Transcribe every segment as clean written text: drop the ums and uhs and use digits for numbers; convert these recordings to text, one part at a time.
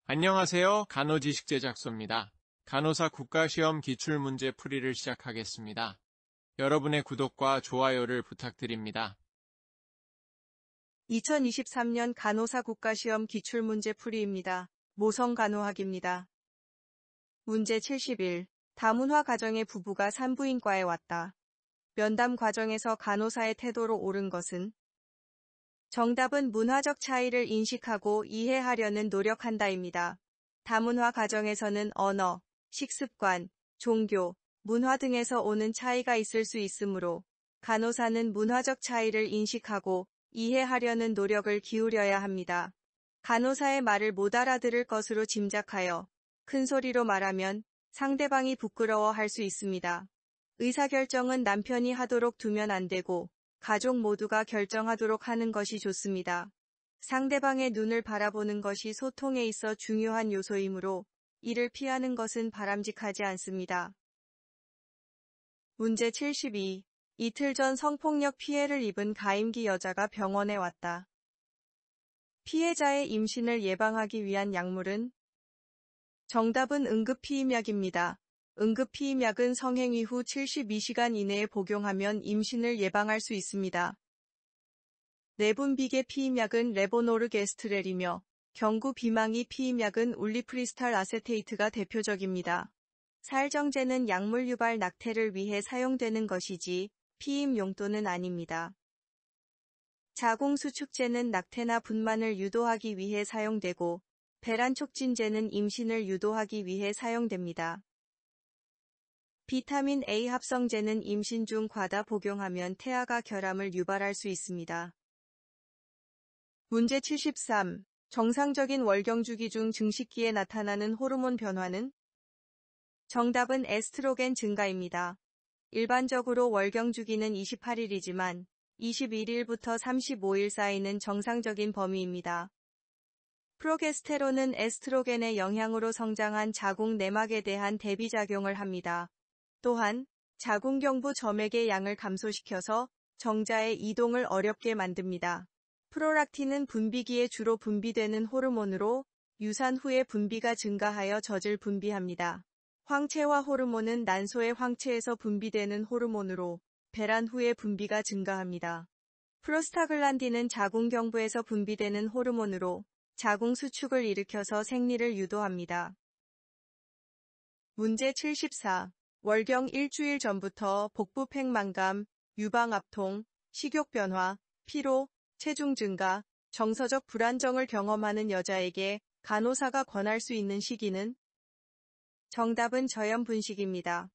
안녕하세요. 간호지식제작소입니다. 간호사 국가시험 기출문제 풀이를 시작하겠습니다. 여러분의 구독과 좋아요를 부탁드립니다. 2023년 간호사 국가시험 기출문제 풀이입니다. 모성간호학입니다. 문제 71. 다문화 가정의 부부가 산부인과에 왔다. 면담 과정에서 간호사의 태도로 옳은 것은? 정답은 문화적 차이를 인식하고 이해하려는 노력한다입니다. 다문화 가정에서는 언어, 식습관, 종교, 문화 등에서 오는 차이가 있을 수 있으므로 간호사는 문화적 차이를 인식하고 이해하려는 노력을 기울여야 합니다. 간호사의 말을 못 알아들을 것으로 짐작하여 큰 소리로 말하면 상대방이 부끄러워할 수 있습니다. 의사결정은 남편이 하도록 두면 안 되고 가족 모두가 결정하도록 하는 것이 좋습니다. 상대방의 눈을 바라보는 것이 소통에 있어 중요한 요소이므로 이를 피하는 것은 바람직하지 않습니다. 문제 72. 이틀 전 성폭력 피해를 입은 가임기 여자가 병원에 왔다. 피해자의 임신을 예방하기 위한 약물은? 정답은 응급피임약입니다. 응급피임약은 성행 이후 72시간 이내에 복용하면 임신을 예방할 수 있습니다. 내분비계 피임약은 레보노르게스트렐이며 경구 비망이 피임약은 울리프리스탈 아세테이트가 대표적입니다. 살정제는 약물 유발 낙태를 위해 사용되는 것이지 피임 용도는 아닙니다. 자궁수축제는 낙태나 분만을 유도하기 위해 사용되고 배란촉진제는 임신을 유도하기 위해 사용됩니다. 비타민 A 합성제는 임신 중 과다 복용하면 태아가 결함을 유발할 수 있습니다. 문제 73. 정상적인 월경주기 중 증식기에 나타나는 호르몬 변화는? 정답은 에스트로겐 증가입니다. 일반적으로 월경주기는 28일이지만 21일부터 35일 사이는 정상적인 범위입니다. 프로게스테론은 에스트로겐의 영향으로 성장한 자궁 내막에 대한 대비작용을 합니다. 또한 자궁경부 점액의 양을 감소시켜서 정자의 이동을 어렵게 만듭니다. 프롤락틴은 분비기에 주로 분비되는 호르몬으로 유산 후에 분비가 증가하여 젖을 분비합니다. 황체화 호르몬은 난소의 황체에서 분비되는 호르몬으로 배란 후에 분비가 증가합니다. 프로스타글란딘은 자궁경부에서 분비되는 호르몬으로 자궁 수축을 일으켜서 생리를 유도합니다. 문제 74. 월경 일주일 전부터 복부 팽만감, 유방압통, 식욕 변화, 피로, 체중 증가, 정서적 불안정을 경험하는 여자에게 간호사가 권할 수 있는 시기는? 정답은 저염분식입니다.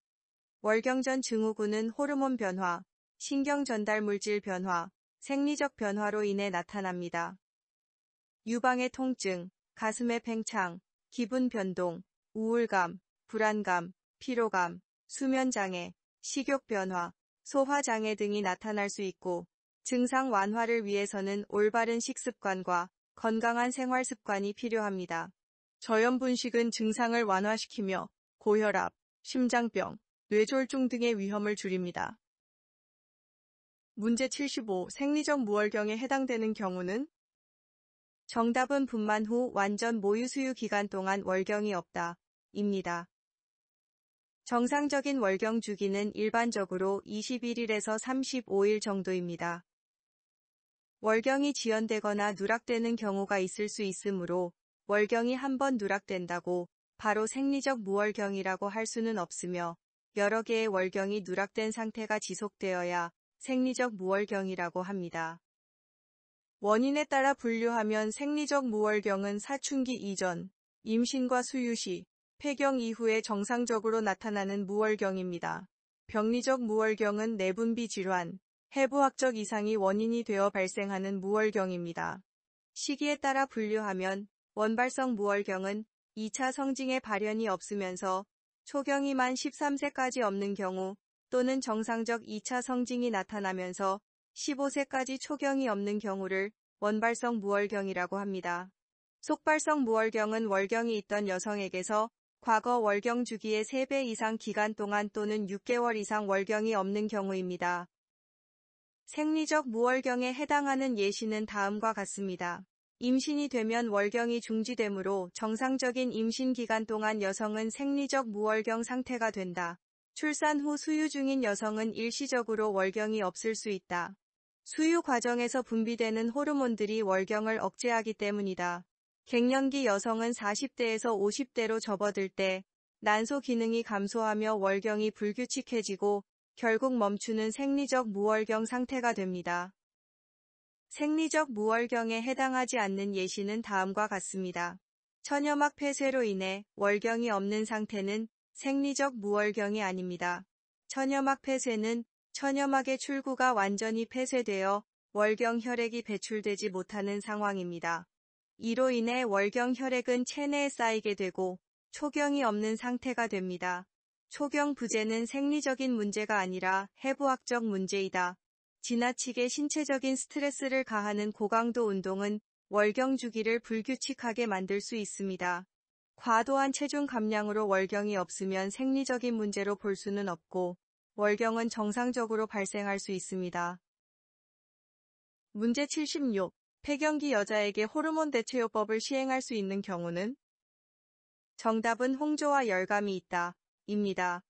월경 전 증후군은 호르몬 변화, 신경 전달 물질 변화, 생리적 변화로 인해 나타납니다. 유방의 통증, 가슴의 팽창, 기분 변동, 우울감, 불안감, 피로감, 수면장애, 식욕 변화, 소화장애 등이 나타날 수 있고 증상 완화를 위해서는 올바른 식습관과 건강한 생활습관이 필요합니다. 저염분식은 증상을 완화시키며 고혈압, 심장병, 뇌졸중 등의 위험을 줄입니다. 문제 75. 생리적 무월경에 해당되는 경우는? 정답은 분만 후 완전 모유수유 기간 동안 월경이 없다. 입니다. 정상적인 월경 주기는 일반적으로 21일에서 35일 정도입니다. 월경이 지연되거나 누락되는 경우가 있을 수 있으므로 월경이 한번 누락된다고 바로 생리적 무월경이라고 할 수는 없으며 여러 개의 월경이 누락된 상태가 지속되어야 생리적 무월경이라고 합니다. 원인에 따라 분류하면 생리적 무월경은 사춘기 이전, 임신과 수유 시, 폐경 이후에 정상적으로 나타나는 무월경입니다. 병리적 무월경은 내분비 질환, 해부학적 이상이 원인이 되어 발생하는 무월경입니다. 시기에 따라 분류하면 원발성 무월경은 2차 성징의 발현이 없으면서 초경이 만 13세까지 없는 경우 또는 정상적 2차 성징이 나타나면서 15세까지 초경이 없는 경우를 원발성 무월경이라고 합니다. 속발성 무월경은 월경이 있던 여성에게서 과거 월경 주기의 3배 이상 기간 동안 또는 6개월 이상 월경이 없는 경우입니다. 생리적 무월경에 해당하는 예시는 다음과 같습니다. 임신이 되면 월경이 중지되므로 정상적인 임신 기간 동안 여성은 생리적 무월경 상태가 된다. 출산 후 수유 중인 여성은 일시적으로 월경이 없을 수 있다. 수유 과정에서 분비되는 호르몬들이 월경을 억제하기 때문이다. 갱년기 여성은 40대에서 50대로 접어들 때 난소 기능이 감소하며 월경이 불규칙해지고 결국 멈추는 생리적 무월경 상태가 됩니다. 생리적 무월경에 해당하지 않는 예시는 다음과 같습니다. 처녀막 폐쇄로 인해 월경이 없는 상태는 생리적 무월경이 아닙니다. 처녀막 폐쇄는 처녀막의 출구가 완전히 폐쇄되어 월경 혈액이 배출되지 못하는 상황입니다. 이로 인해 월경 혈액은 체내에 쌓이게 되고 초경이 없는 상태가 됩니다. 초경 부재는 생리적인 문제가 아니라 해부학적 문제이다. 지나치게 신체적인 스트레스를 가하는 고강도 운동은 월경 주기를 불규칙하게 만들 수 있습니다. 과도한 체중 감량으로 월경이 없으면 생리적인 문제로 볼 수는 없고 월경은 정상적으로 발생할 수 있습니다. 문제 76. 폐경기 여자에게 호르몬 대체요법을 시행할 수 있는 경우는? 정답은 홍조와 열감이 있다. 입니다.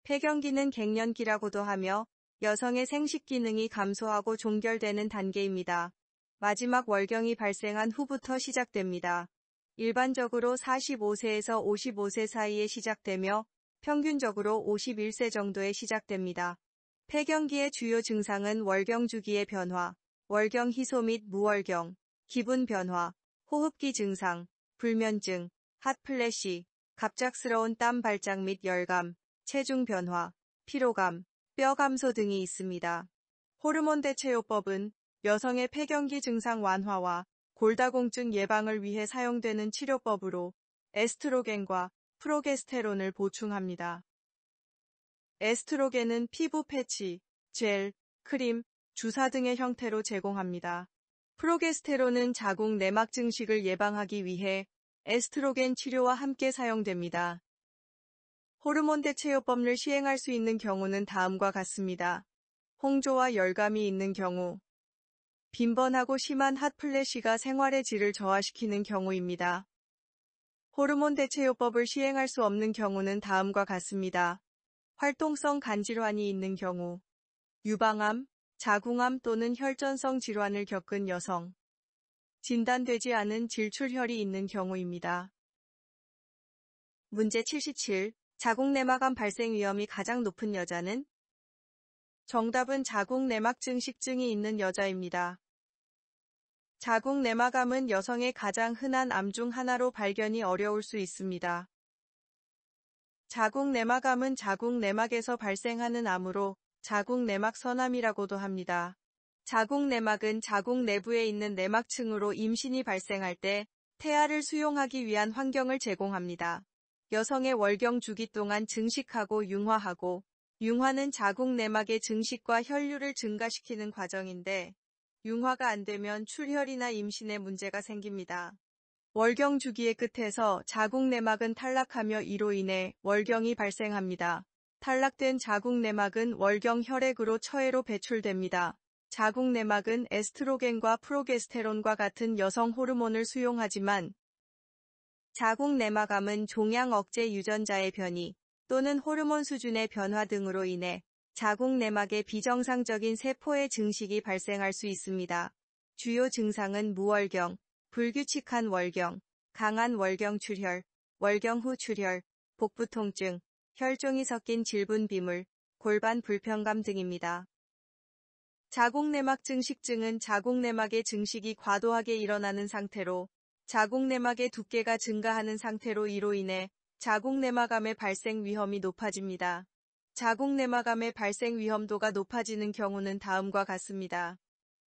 폐경기는 갱년기라고도 하며 여성의 생식 기능이 감소하고 종결되는 단계입니다. 마지막 월경이 발생한 후부터 시작됩니다. 일반적으로 45세에서 55세 사이에 시작되며 평균적으로 51세 정도에 시작됩니다. 폐경기의 주요 증상은 월경 주기의 변화, 월경 희소 및 무월경, 기분 변화, 호흡기 증상, 불면증, 핫플래시, 갑작스러운 땀 발작 및 열감, 체중 변화, 피로감, 뼈 감소 등이 있습니다. 호르몬 대체요법은 여성의 폐경기 증상 완화와 골다공증 예방을 위해 사용되는 치료법으로 에스트로겐과 프로게스테론을 보충합니다. 에스트로겐은 피부 패치, 젤, 크림, 주사 등의 형태로 제공합니다. 프로게스테론은 자궁 내막 증식을 예방하기 위해 에스트로겐 치료와 함께 사용됩니다. 호르몬 대체요법을 시행할 수 있는 경우는 다음과 같습니다. 홍조와 열감이 있는 경우, 빈번하고 심한 핫플래시가 생활의 질을 저하시키는 경우입니다. 호르몬 대체요법을 시행할 수 없는 경우는 다음과 같습니다. 활동성 간질환이 있는 경우, 유방암, 자궁암 또는 혈전성 질환을 겪은 여성, 진단되지 않은 질출혈이 있는 경우입니다. 문제 77. 자궁 내막암 발생 위험이 가장 높은 여자는? 정답은 자궁 내막 증식증이 있는 여자입니다. 자궁 내막암은 여성의 가장 흔한 암 중 하나로 발견이 어려울 수 있습니다. 자궁 내막암은 자궁 내막에서 발생하는 암으로 자궁 내막 선암이라고도 합니다. 자궁 내막은 자궁 내부에 있는 내막층으로 임신이 발생할 때 태아를 수용하기 위한 환경을 제공합니다. 여성의 월경 주기 동안 증식하고 융화하고, 융화는 자궁 내막의 증식과 혈류를 증가시키는 과정인데, 융화가 안 되면 출혈이나 임신에 문제가 생깁니다. 월경 주기의 끝에서 자궁 내막은 탈락하며 이로 인해 월경이 발생합니다. 탈락된 자궁 내막은 월경 혈액으로 처해로 배출됩니다. 자궁 내막은 에스트로겐과 프로게스테론과 같은 여성 호르몬을 수용하지만 자궁 내막암은 종양 억제 유전자의 변이 또는 호르몬 수준의 변화 등으로 인해 자궁 내막의 비정상적인 세포의 증식이 발생할 수 있습니다. 주요 증상은 무월경, 불규칙한 월경, 강한 월경 출혈, 월경 후 출혈, 복부 통증, 혈종이 섞인 질분 비물, 골반 불편감 등입니다. 자궁 내막 증식증은 자궁 내막의 증식이 과도하게 일어나는 상태로 자궁 내막의 두께가 증가하는 상태로 이로 인해 자궁 내막암의 발생 위험이 높아집니다. 자궁 내막암의 발생 위험도가 높아지는 경우는 다음과 같습니다.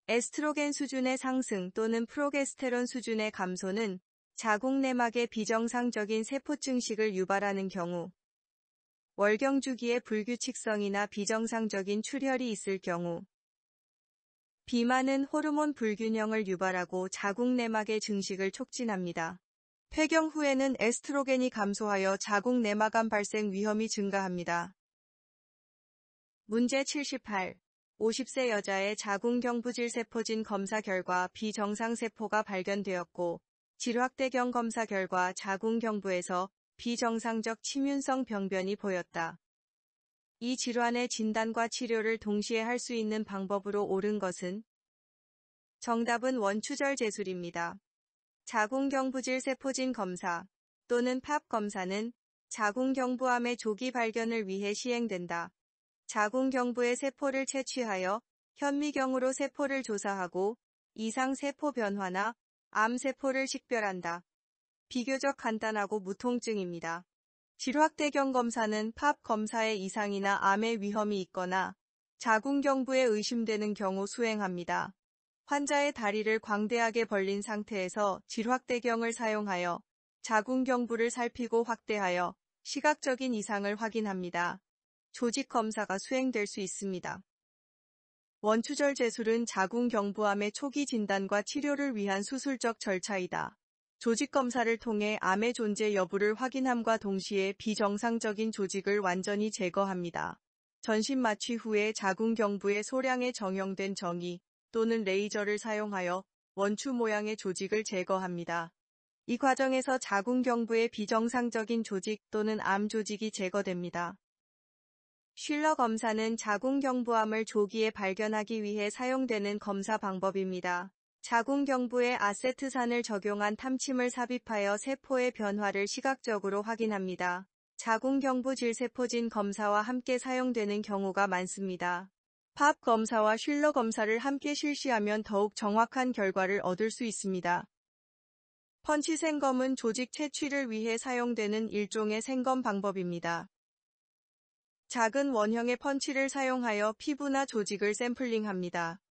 에스트로겐 수준의 상승 또는 프로게스테론 수준의 감소는 자궁 내막의 비정상적인 세포 증식을 유발하는 경우, 월경 주기의 불규칙성이나 비정상적인 출혈이 있을 경우, 비만은 호르몬 불균형을 유발하고 자궁 내막의 증식을 촉진합니다. 폐경 후에는 에스트로겐이 감소하여 자궁 내막암 발생 위험이 증가합니다. 문제 78. 50세 여자의 자궁경부질세포진 검사 결과 비정상세포가 발견되었고, 질확대경 검사 결과 자궁경부에서 비정상적 침윤성 병변이 보였다. 이 질환의 진단과 치료를 동시에 할 수 있는 방법으로 옳은 것은? 정답은 원추절 제술입니다. 자궁경부질 세포진 검사 또는 팝 검사는 자궁경부암의 조기 발견을 위해 시행된다. 자궁경부의 세포를 채취하여 현미경으로 세포를 조사하고 이상 세포 변화나 암세포를 식별한다. 비교적 간단하고 무통증입니다. 질확대경 검사는 팝 검사의 이상이나 암의 위험이 있거나 자궁경부에 의심되는 경우 수행합니다. 환자의 다리를 광대하게 벌린 상태에서 질확대경을 사용하여 자궁경부를 살피고 확대하여 시각적인 이상을 확인합니다. 조직 검사가 수행될 수 있습니다. 원추절 제술은 자궁경부암의 초기 진단과 치료를 위한 수술적 절차이다. 조직 검사를 통해 암의 존재 여부를 확인함과 동시에 비정상적인 조직을 완전히 제거합니다. 전신 마취 후에 자궁경부의 소량의 정형된 정의 또는 레이저를 사용하여 원추 모양의 조직을 제거합니다. 이 과정에서 자궁경부의 비정상적인 조직 또는 암 조직이 제거됩니다. 슐러 검사는 자궁경부암을 조기에 발견하기 위해 사용되는 검사 방법입니다. 자궁경부에 아세트산을 적용한 탐침을 삽입하여 세포의 변화를 시각적으로 확인합니다. 자궁경부 질세포진 검사와 함께 사용되는 경우가 많습니다. 팝 검사와 슐러 검사를 함께 실시하면 더욱 정확한 결과를 얻을 수 있습니다. 펀치 생검은 조직 채취를 위해 사용되는 일종의 생검 방법입니다. 작은 원형의 펀치를 사용하여 피부나 조직을 샘플링합니다.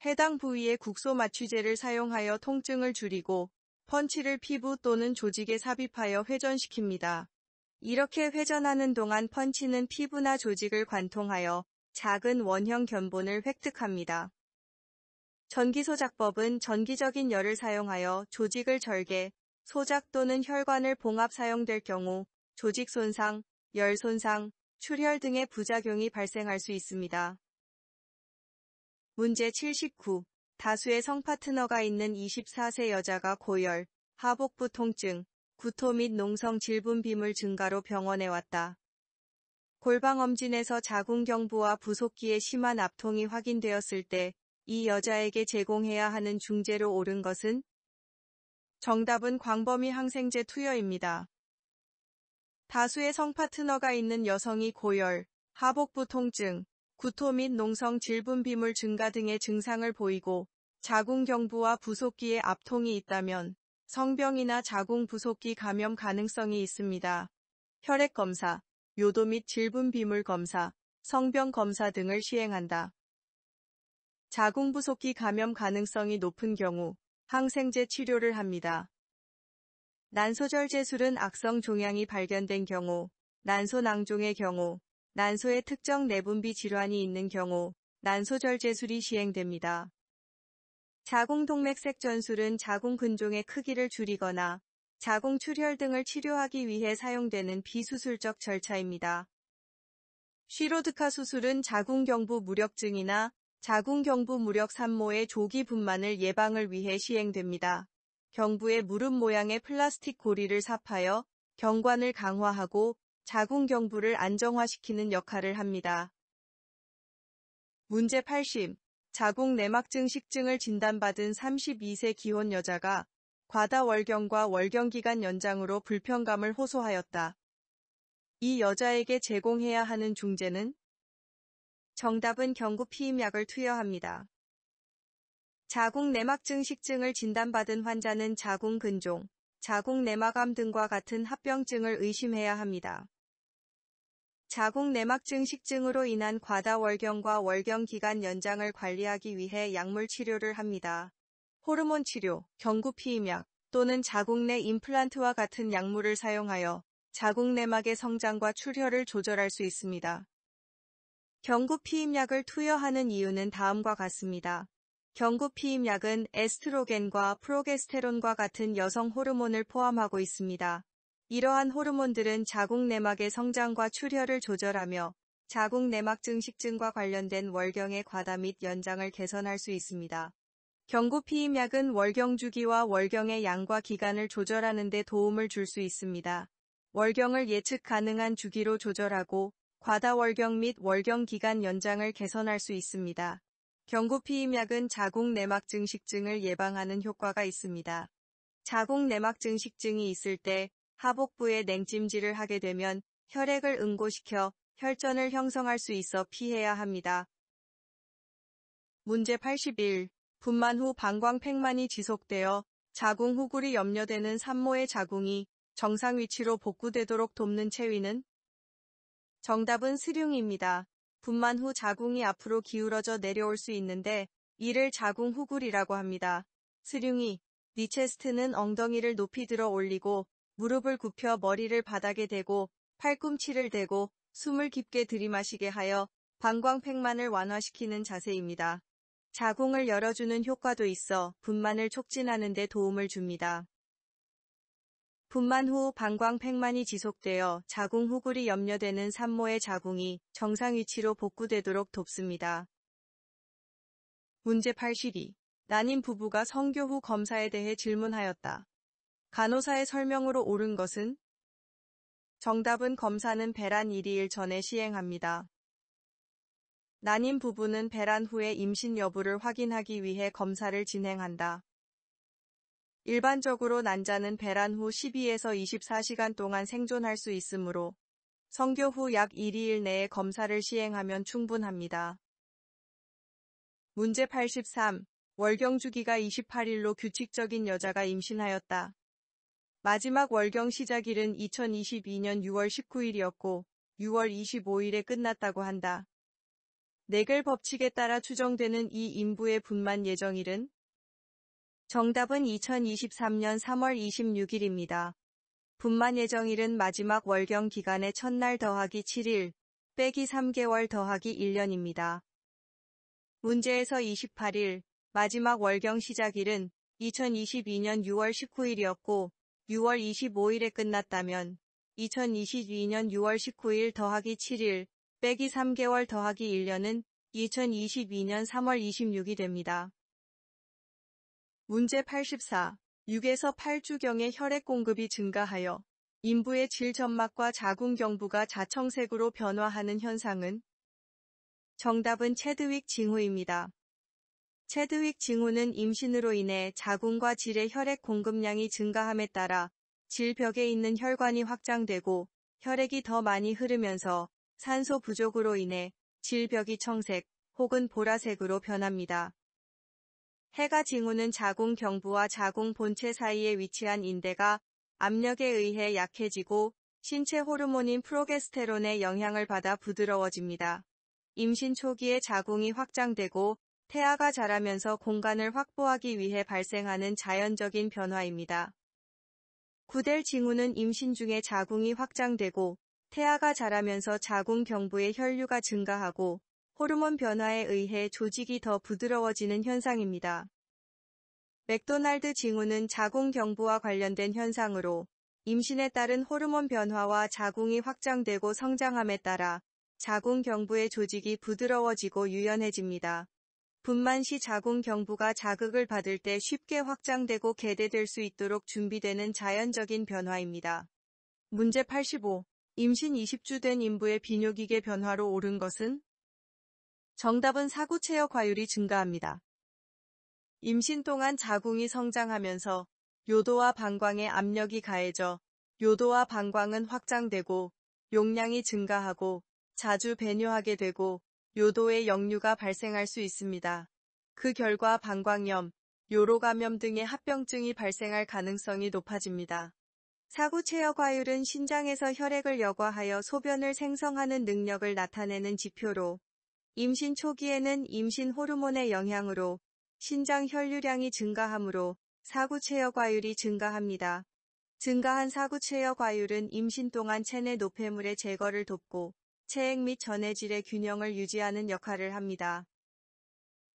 해당 부위에 국소 마취제를 사용하여 통증을 줄이고 펀치를 피부 또는 조직에 삽입하여 회전시킵니다. 이렇게 회전하는 동안 펀치는 피부나 조직을 관통하여 작은 원형 견본을 획득합니다. 전기소작법은 전기적인 열을 사용하여 조직을 절개, 소작 또는 혈관을 봉합 사용될 경우 조직 손상, 열 손상, 출혈 등의 부작용이 발생할 수 있습니다. 문제 79. 다수의 성파트너가 있는 24세 여자가 고열, 하복부 통증, 구토 및 농성 질분 비물 증가로 병원에 왔다. 골방엄진에서 자궁경부와 부속기에 심한 압통이 확인되었을 때 이 여자에게 제공해야 하는 중재로 옳은 것은? 정답은 광범위 항생제 투여입니다. 다수의 성파트너가 있는 여성이 고열, 하복부 통증, 구토 및 농성 질분 비물 증가 등의 증상을 보이고 자궁경부와 부속기에 압통이 있다면 성병이나 자궁 부속기 감염 가능성이 있습니다. 혈액 검사, 요도 및 질분 비물 검사, 성병 검사 등을 시행한다. 자궁 부속기 감염 가능성이 높은 경우 항생제 치료를 합니다. 난소절 제술은 악성 종양이 발견된 경우, 난소 낭종의 경우, 난소에 특정 내분비 질환이 있는 경우 난소절 제술이 시행됩니다. 자궁동맥색 전술은 자궁 근종의 크기를 줄이거나 자궁 출혈 등을 치료하기 위해 사용되는 비수술적 절차입니다. 쉬로드카 수술은 자궁경부 무력증이나 자궁경부 무력 산모의 조기 분만을 예방을 위해 시행됩니다. 경부에 무릎 모양의 플라스틱 고리를 삽하여 경관을 강화하고 자궁경부를 안정화시키는 역할을 합니다. 문제 80. 자궁내막증 식증을 진단받은 32세 기혼 여자가 과다월경과 월경기간 연장으로 불편감을 호소하였다. 이 여자에게 제공해야 하는 중재는? 정답은 경구피임약을 투여합니다. 자궁내막증 식증을 진단받은 환자는 자궁근종, 자궁내막암 등과 같은 합병증을 의심해야 합니다. 자궁내막증 식증으로 인한 과다월경과 월경기간 연장을 관리하기 위해 약물 치료를 합니다. 호르몬 치료, 경구피임약 또는 자궁내 임플란트와 같은 약물을 사용하여 자궁내막의 성장과 출혈을 조절할 수 있습니다. 경구피임약을 투여하는 이유는 다음과 같습니다. 경구피임약은 에스트로겐과 프로게스테론과 같은 여성 호르몬을 포함하고 있습니다. 이러한 호르몬들은 자궁내막의 성장과 출혈을 조절하며 자궁 내막 증식증과 관련된 월경의 과다 및 연장을 개선할 수 있습니다. 경구피임약은 월경 주기와 월경의 양과 기간을 조절하는 데 도움을 줄 수 있습니다. 월경을 예측 가능한 주기로 조절하고 과다월경 및 월경 기간 연장을 개선할 수 있습니다. 경구피임약은 자궁 내막 증식증을 예방하는 효과가 있습니다. 자궁 내막 증식증이 있을 때 하복부에 냉찜질을 하게 되면 혈액을 응고시켜 혈전을 형성할 수 있어 피해야 합니다. 문제 81. 분만 후 방광팽만이 지속되어 자궁 후굴이 염려되는 산모의 자궁이 정상 위치로 복구되도록 돕는 체위는? 정답은 스륜입니다. 분만 후 자궁이 앞으로 기울어져 내려올 수 있는데 이를 자궁 후굴이라고 합니다. 스륜이 니체스트는 엉덩이를 높이 들어 올리고 무릎을 굽혀 머리를 바닥에 대고 팔꿈치를 대고 숨을 깊게 들이마시게 하여 방광팽만을 완화시키는 자세입니다. 자궁을 열어주는 효과도 있어 분만을 촉진하는 데 도움을 줍니다. 분만 후 방광팽만이 지속되어 자궁 후굴이 염려되는 산모의 자궁이 정상 위치로 복구되도록 돕습니다. 문제 82. 난임 부부가 성교 후 검사에 대해 질문하였다. 간호사의 설명으로 옳은 것은? 정답은 검사는 배란 1일 전에 시행합니다. 난임 부부는 배란 후에 임신 여부를 확인하기 위해 검사를 진행한다. 일반적으로 난자는 배란 후 12에서 24시간 동안 생존할 수 있으므로 성교 후 약 1일 내에 검사를 시행하면 충분합니다. 문제 83. 월경 주기가 28일로 규칙적인 여자가 임신하였다. 마지막 월경 시작일은 2022년 6월 19일이었고 6월 25일에 끝났다고 한다. 네겔 법칙에 따라 추정되는 이 인부의 분만 예정일은? 정답은 2023년 3월 26일입니다. 분만 예정일은 마지막 월경 기간의 첫날 더하기 7일, 빼기 3개월 더하기 1년입니다. 문제에서 28일, 마지막 월경 시작일은 2022년 6월 19일이었고 6월 25일에 끝났다면 2022년 6월 19일 더하기 7일, 빼기 3개월 더하기 1년은 2022년 3월 26이 됩니다. 문제 84. 6에서 8주경에 혈액 공급이 증가하여 인부의 질점막과 자궁경부가 자청색으로 변화하는 현상은? 정답은 체드윅 징후입니다. 체드윅 징후는 임신으로 인해 자궁과 질의 혈액 공급량이 증가함에 따라 질벽에 있는 혈관이 확장되고 혈액이 더 많이 흐르면서 산소 부족으로 인해 질벽이 청색 혹은 보라색으로 변합니다. 해가 징후는 자궁 경부와 자궁 본체 사이에 위치한 인대가 압력에 의해 약해지고 신체 호르몬인 프로게스테론의 영향을 받아 부드러워집니다. 임신 초기에 자궁이 확장되고 태아가 자라면서 공간을 확보하기 위해 발생하는 자연적인 변화입니다. 구델 징후는 임신 중에 자궁이 확장되고 태아가 자라면서 자궁 경부의 혈류가 증가하고 호르몬 변화에 의해 조직이 더 부드러워지는 현상입니다. 맥도날드 징후는 자궁 경부와 관련된 현상으로 임신에 따른 호르몬 변화와 자궁이 확장되고 성장함에 따라 자궁 경부의 조직이 부드러워지고 유연해집니다. 분만 시 자궁 경부가 자극을 받을 때 쉽게 확장되고 개대될 수 있도록 준비되는 자연적인 변화입니다. 문제 85. 임신 20주 된 인부의 비뇨기계 변화로 옳은 것은? 정답은 사구체여 과율이 증가합니다. 임신 동안 자궁이 성장하면서 요도와 방광에 압력이 가해져 요도와 방광은 확장되고 용량이 증가하고 자주 배뇨하게 되고 요도에 역류가 발생할 수 있습니다. 그 결과 방광염, 요로감염 등의 합병증이 발생할 가능성이 높아집니다. 사구체여 과율은 신장에서 혈액을 여과하여 소변을 생성하는 능력을 나타내는 지표로 임신 초기에는 임신 호르몬의 영향으로 신장 혈류량이 증가하므로 사구체여 과율이 증가합니다. 증가한 사구체여 과율은 임신 동안 체내 노폐물의 제거를 돕고 체액 및 전해질의 균형을 유지하는 역할을 합니다.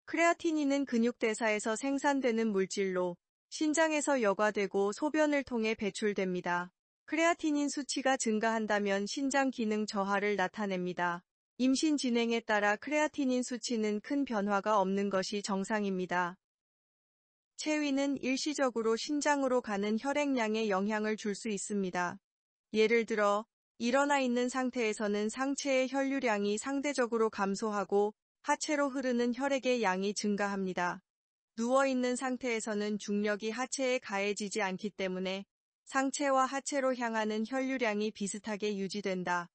크레아티닌은 근육대사에서 생산되는 물질로 신장에서 여과되고 소변을 통해 배출됩니다. 크레아티닌 수치가 증가한다면 신장 기능 저하를 나타냅니다. 임신 진행에 따라 크레아티닌 수치는 큰 변화가 없는 것이 정상입니다. 체위는 일시적으로 신장으로 가는 혈액량에 영향을 줄 수 있습니다. 예를 들어, 일어나 있는 상태에서는 상체의 혈류량이 상대적으로 감소하고 하체로 흐르는 혈액의 양이 증가합니다. 누워있는 상태에서는 중력이 하체에 가해지지 않기 때문에 상체와 하체로 향하는 혈류량이 비슷하게 유지된다.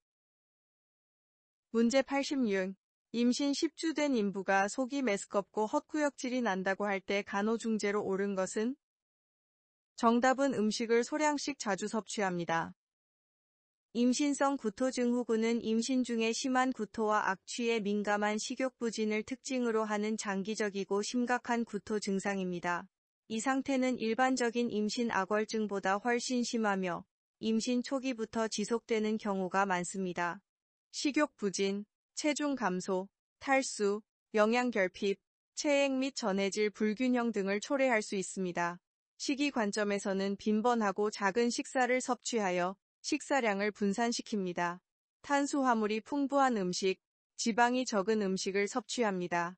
문제 86. 임신 10주 된 인부가 속이 메스껍고 헛구역질이 난다고 할 때 간호중재로 옳은 것은? 정답은 음식을 소량씩 자주 섭취합니다. 임신성 구토 증후군은 임신 중에 심한 구토와 악취에 민감한 식욕부진을 특징으로 하는 장기적이고 심각한 구토 증상입니다. 이 상태는 일반적인 임신 악월증보다 훨씬 심하며 임신 초기부터 지속되는 경우가 많습니다. 식욕부진, 체중 감소, 탈수, 영양결핍, 체액 및 전해질 불균형 등을 초래할 수 있습니다. 식이 관점에서는 빈번하고 작은 식사를 섭취하여 식사량을 분산시킵니다. 탄수화물이 풍부한 음식, 지방이 적은 음식을 섭취합니다.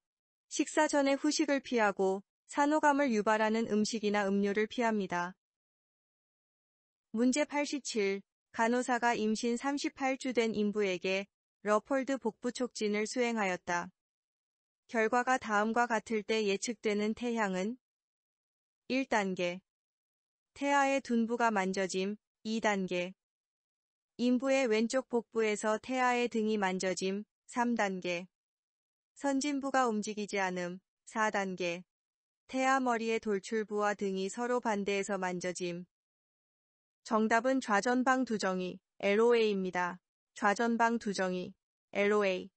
식사 전에 후식을 피하고 산호감을 유발하는 음식이나 음료를 피합니다. 문제 87. 간호사가 임신 38주 된 인부에게 러폴드 복부 촉진을 수행하였다. 결과가 다음과 같을 때 예측되는 태향은? 1단계. 태아의 둔부가 만져짐. 2단계. 인부의 왼쪽 복부에서 태아의 등이 만져짐. 3단계. 선진부가 움직이지 않음. 4단계. 태아 머리의 돌출부와 등이 서로 반대에서 만져짐. 정답은 좌전방 두정이, LOA입니다. 좌전방 두정이, LOA.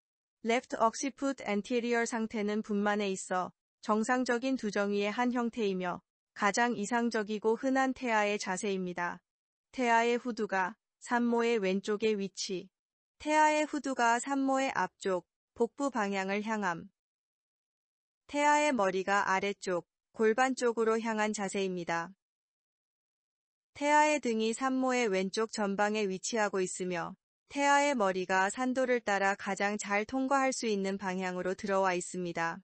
Left occiput anterior 상태는 분만에 있어 정상적인 두정이의 한 형태이며 가장 이상적이고 흔한 태아의 자세입니다. 태아의 후두가 산모의 왼쪽에 위치. 태아의 후두가 산모의 앞쪽, 복부 방향을 향함. 태아의 머리가 아래쪽, 골반 쪽으로 향한 자세입니다. 태아의 등이 산모의 왼쪽 전방에 위치하고 있으며 태아의 머리가 산도를 따라 가장 잘 통과할 수 있는 방향으로 들어와 있습니다.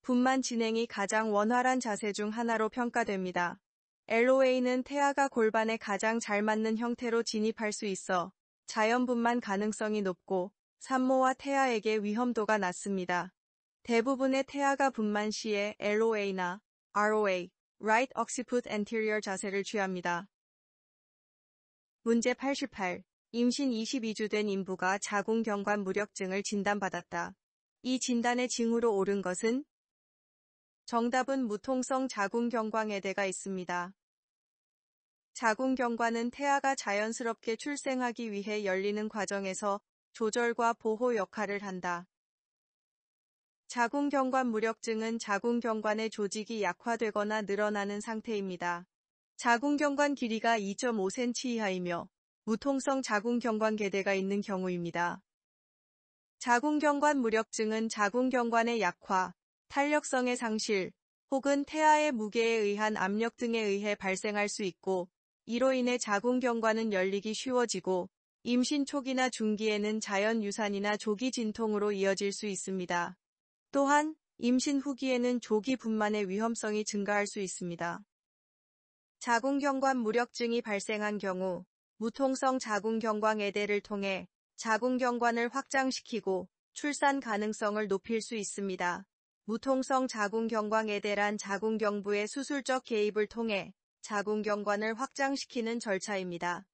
분만 진행이 가장 원활한 자세 중 하나로 평가됩니다. LOA는 태아가 골반에 가장 잘 맞는 형태로 진입할 수 있어 자연분만 가능성이 높고 산모와 태아에게 위험도가 낮습니다. 대부분의 태아가 분만 시에 LOA나 ROA, Right Occiput Anterior 자세를 취합니다. 문제 88. 임신 22주 된 인부가 자궁경관 무력증을 진단받았다. 이 진단의 징후로 옳은 것은? 정답은 무통성 자궁경광에대가 있습니다. 자궁경관은 태아가 자연스럽게 출생하기 위해 열리는 과정에서 조절과 보호 역할을 한다. 자궁경관 무력증은 자궁경관의 조직이 약화되거나 늘어나는 상태입니다. 자궁경관 길이가 2.5cm 이하이며 무통성 자궁경관계대가 있는 경우입니다. 자궁경관 무력증은 자궁경관의 약화, 탄력성의 상실, 혹은 태아의 무게에 의한 압력 등에 의해 발생할 수 있고, 이로 인해 자궁경관은 열리기 쉬워지고, 임신 초기나 중기에는 자연유산이나 조기 진통으로 이어질 수 있습니다. 또한, 임신 후기에는 조기 분만의 위험성이 증가할 수 있습니다. 자궁경관 무력증이 발생한 경우, 무통성 자궁경광에대를 통해 자궁경관을 확장시키고 출산 가능성을 높일 수 있습니다. 무통성 자궁경광에대란 자궁경부의 수술적 개입을 통해 자궁경관을 확장시키는 절차입니다.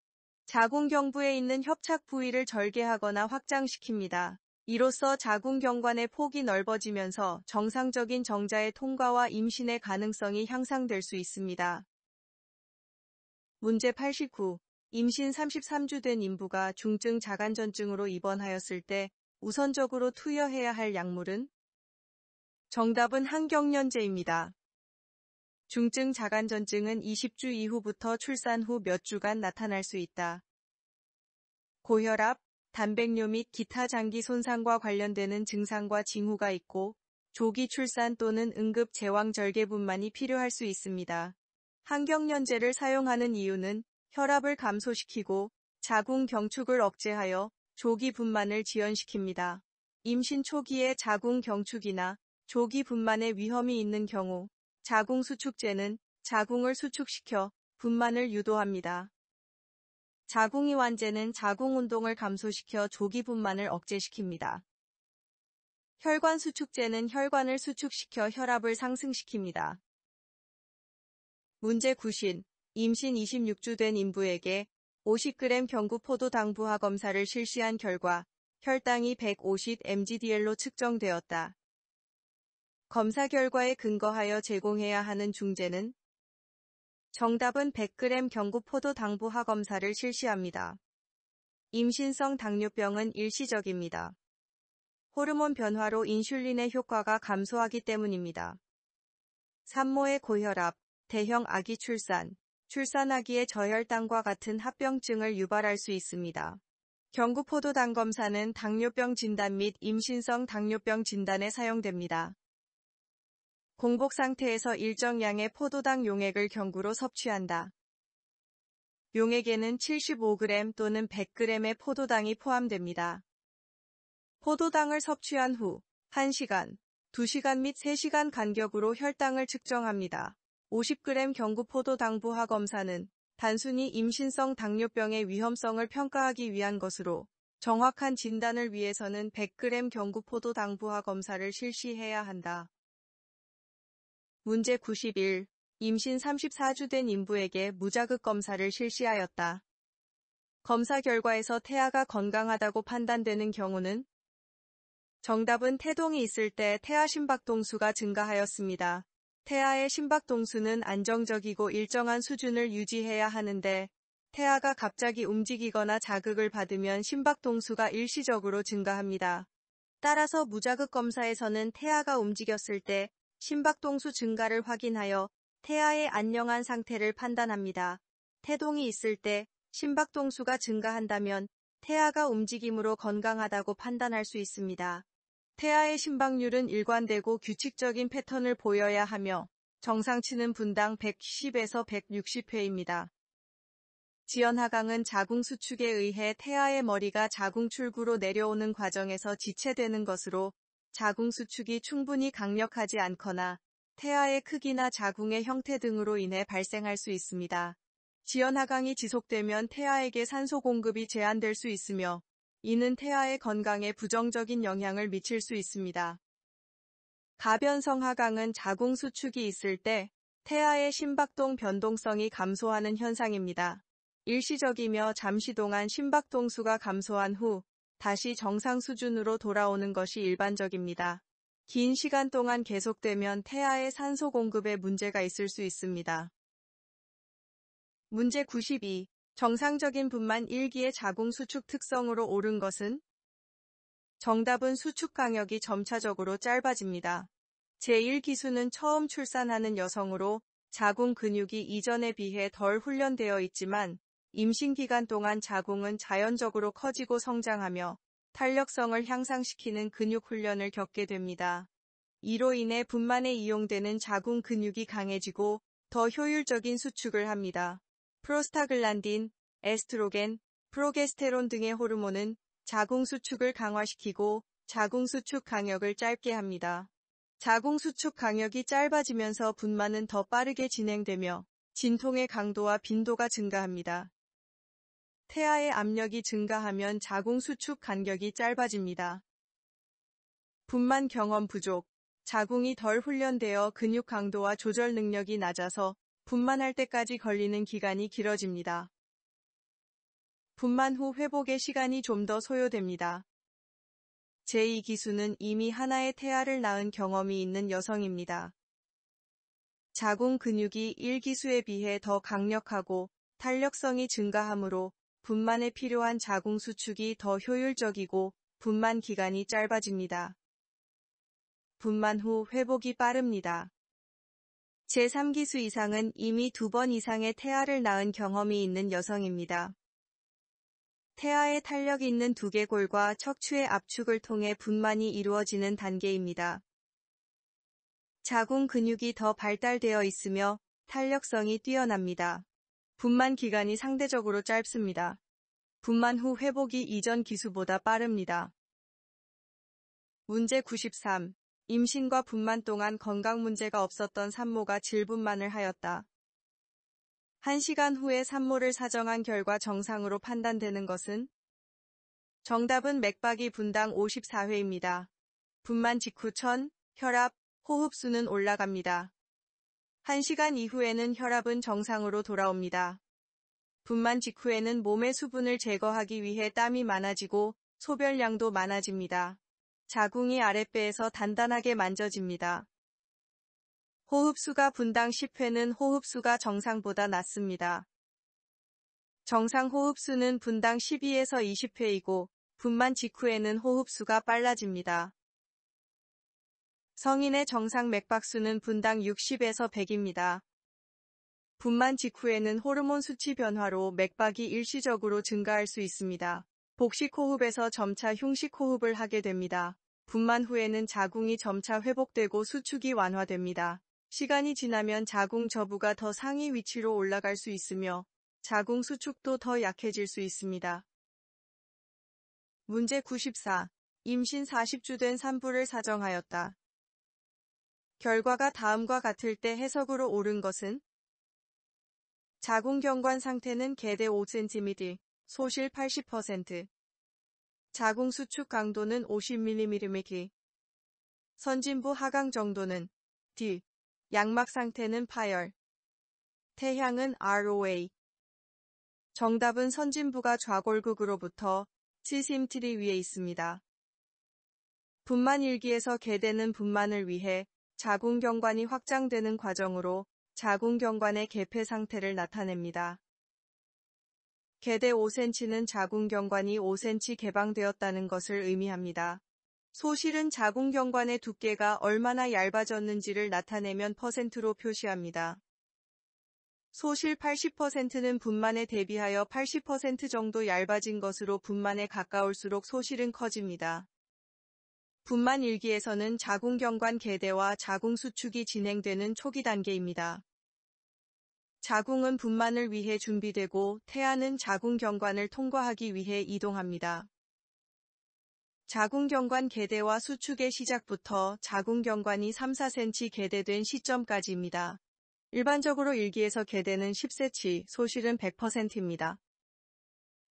자궁경부에 있는 협착 부위를 절개하거나 확장시킵니다. 이로써 자궁경관의 폭이 넓어지면서 정상적인 정자의 통과와 임신의 가능성이 향상될 수 있습니다. 문제 89. 임신 33주 된 인부가 중증 자간전증으로 입원하였을 때 우선적으로 투여해야 할 약물은? 정답은 항경련제입니다. 중증 자간전증은 20주 이후부터 출산 후 몇 주간 나타날 수 있다. 고혈압, 단백뇨 및 기타 장기 손상과 관련되는 증상과 징후가 있고 조기 출산 또는 응급 제왕절개분만이 필요할 수 있습니다. 항경련제를 사용하는 이유는 혈압을 감소시키고 자궁 경축을 억제하여 조기 분만을 지연시킵니다. 임신 초기에 자궁 경축이나 조기 분만의 위험이 있는 경우 자궁 수축제는 자궁을 수축시켜 분만을 유도합니다. 자궁이완제는 자궁 운동을 감소시켜 조기 분만을 억제시킵니다. 혈관 수축제는 혈관을 수축시켜 혈압을 상승시킵니다. 문제 9신 임신 26주 된 인부에게 50g 경구 포도 당부화 검사를 실시한 결과 혈당이 150mgdl로 측정되었다. 검사 결과에 근거하여 제공해야 하는 중재는 정답은 100g 경구 포도 당부화 검사를 실시합니다. 임신성 당뇨병은 일시적입니다. 호르몬 변화로 인슐린의 효과가 감소하기 때문입니다. 산모의 고혈압, 대형 아기 출산, 출산아기의 저혈당과 같은 합병증을 유발할 수 있습니다. 경구 포도당 검사는 당뇨병 진단 및 임신성 당뇨병 진단에 사용됩니다. 공복 상태에서 일정량의 포도당 용액을 경구로 섭취한다. 용액에는 75g 또는 100g의 포도당이 포함됩니다. 포도당을 섭취한 후 1시간, 2시간 및 3시간 간격으로 혈당을 측정합니다. 50g 경구 포도 당부화 검사는 단순히 임신성 당뇨병의 위험성을 평가하기 위한 것으로 정확한 진단을 위해서는 100g 경구 포도 당부화 검사를 실시해야 한다. 문제 91. 임신 34주 된 인부에게 무자극 검사를 실시하였다. 검사 결과에서 태아가 건강하다고 판단되는 경우는 정답은 태동이 있을 때 태아 심박동수가 증가하였습니다. 태아의 심박동수는 안정적이고 일정한 수준을 유지해야 하는데 태아가 갑자기 움직이거나 자극을 받으면 심박동수가 일시적으로 증가합니다. 따라서 무자극 검사에서는 태아가 움직였을 때 심박동수 증가를 확인하여 태아의 안녕한 상태를 판단합니다. 태동이 있을 때 심박동수가 증가한다면 태아가 움직임으로 건강하다고 판단할 수 있습니다. 태아의 심박률은 일관되고 규칙적인 패턴을 보여야 하며 정상치는 분당 110에서 160회입니다. 지연하강은 자궁 수축에 의해 태아의 머리가 자궁 출구로 내려오는 과정에서 지체되는 것으로 자궁 수축이 충분히 강력하지 않거나 태아의 크기나 자궁의 형태 등으로 인해 발생할 수 있습니다. 지연하강이 지속되면 태아에게 산소 공급이 제한될 수 있으며 이는 태아의 건강에 부정적인 영향을 미칠 수 있습니다. 가변성 하강은 자궁 수축이 있을 때 태아의 심박동 변동성이 감소하는 현상입니다. 일시적이며 잠시 동안 심박동수가 감소한 후 다시 정상 수준으로 돌아오는 것이 일반적입니다. 긴 시간 동안 계속되면 태아의 산소 공급에 문제가 있을 수 있습니다. 문제 92. 정상적인 분만 1기의 자궁 수축 특성으로 옳은 것은? 정답은 수축 간격이 점차적으로 짧아집니다. 제1기수는 처음 출산하는 여성으로 자궁 근육이 이전에 비해 덜 훈련되어 있지만 임신 기간 동안 자궁은 자연적으로 커지고 성장하며 탄력성을 향상시키는 근육 훈련을 겪게 됩니다. 이로 인해 분만에 이용되는 자궁 근육이 강해지고 더 효율적인 수축을 합니다. 프로스타글란딘, 에스트로겐, 프로게스테론 등의 호르몬은 자궁 수축을 강화시키고 자궁 수축 간격을 짧게 합니다. 자궁 수축 간격이 짧아지면서 분만은 더 빠르게 진행되며 진통의 강도와 빈도가 증가합니다. 태아의 압력이 증가하면 자궁 수축 간격이 짧아집니다. 분만 경험 부족, 자궁이 덜 훈련되어 근육 강도와 조절 능력이 낮아서 분만할 때까지 걸리는 기간이 길어집니다. 분만 후 회복의 시간이 좀 더 소요됩니다. 제2기수는 이미 하나의 태아를 낳은 경험이 있는 여성입니다. 자궁 근육이 1기수에 비해 더 강력하고 탄력성이 증가하므로 분만에 필요한 자궁 수축이 더 효율적이고 분만 기간이 짧아집니다. 분만 후 회복이 빠릅니다. 제3기수 이상은 이미 2번 이상의 태아를 낳은 경험이 있는 여성입니다. 태아의 탄력 있는 두개골과 척추의 압축을 통해 분만이 이루어지는 단계입니다. 자궁 근육이 더 발달되어 있으며 탄력성이 뛰어납니다. 분만 기간이 상대적으로 짧습니다. 분만 후 회복이 이전 기수보다 빠릅니다. 문제 93. 임신과 분만 동안 건강 문제가 없었던 산모가 질분만을 하였다. 1시간 후에 산모를 사정한 결과 정상으로 판단되는 것은? 정답은 맥박이 분당 54회입니다. 분만 직후 천, 혈압, 호흡수는 올라갑니다. 1시간 이후에는 혈압은 정상으로 돌아옵니다. 분만 직후에는 몸의 수분을 제거하기 위해 땀이 많아지고 소변량도 많아집니다. 자궁이 아랫배에서 단단하게 만져집니다. 호흡수가 분당 10회는 호흡수가 정상보다 낮습니다. 정상 호흡수는 분당 12에서 20회이고 분만 직후에는 호흡수가 빨라집니다. 성인의 정상 맥박수는 분당 60에서 100입니다. 분만 직후에는 호르몬 수치 변화로 맥박이 일시적으로 증가할 수 있습니다. 복식 호흡에서 점차 흉식 호흡을 하게 됩니다. 분만 후에는 자궁이 점차 회복되고 수축이 완화됩니다. 시간이 지나면 자궁 저부가 더 상위 위치로 올라갈 수 있으며 자궁 수축도 더 약해질 수 있습니다. 문제 94. 임신 40주 된 산부를 사정하였다. 결과가 다음과 같을 때 해석으로 옳은 것은? 자궁경관 상태는 개대 5cm, 소실 80%. 자궁 수축 강도는 50mm. 선진부 하강 정도는 D. 양막 상태는 파열. 태향은 ROA. 정답은 선진부가 좌골극으로부터 7cm 위에 있습니다. 분만 일기에서 개대는 분만을 위해 자궁경관이 확장되는 과정으로 자궁경관의 개폐 상태를 나타냅니다. 개대 5cm는 자궁경관이 5cm 개방되었다는 것을 의미합니다. 소실은 자궁경관의 두께가 얼마나 얇아졌는지를 나타내면 %로 표시합니다. 소실 80%는 분만에 대비하여 80% 정도 얇아진 것으로 분만에 가까울수록 소실은 커집니다. 분만 일기에서는 자궁경관 개대와 자궁 수축이 진행되는 초기 단계입니다. 자궁은 분만을 위해 준비되고 태아는 자궁경관을 통과하기 위해 이동합니다. 자궁경관 개대와 수축의 시작부터 자궁경관이 3-4cm 개대된 시점까지입니다. 일반적으로 일기에서 개대는 10cm, 소실은 100%입니다.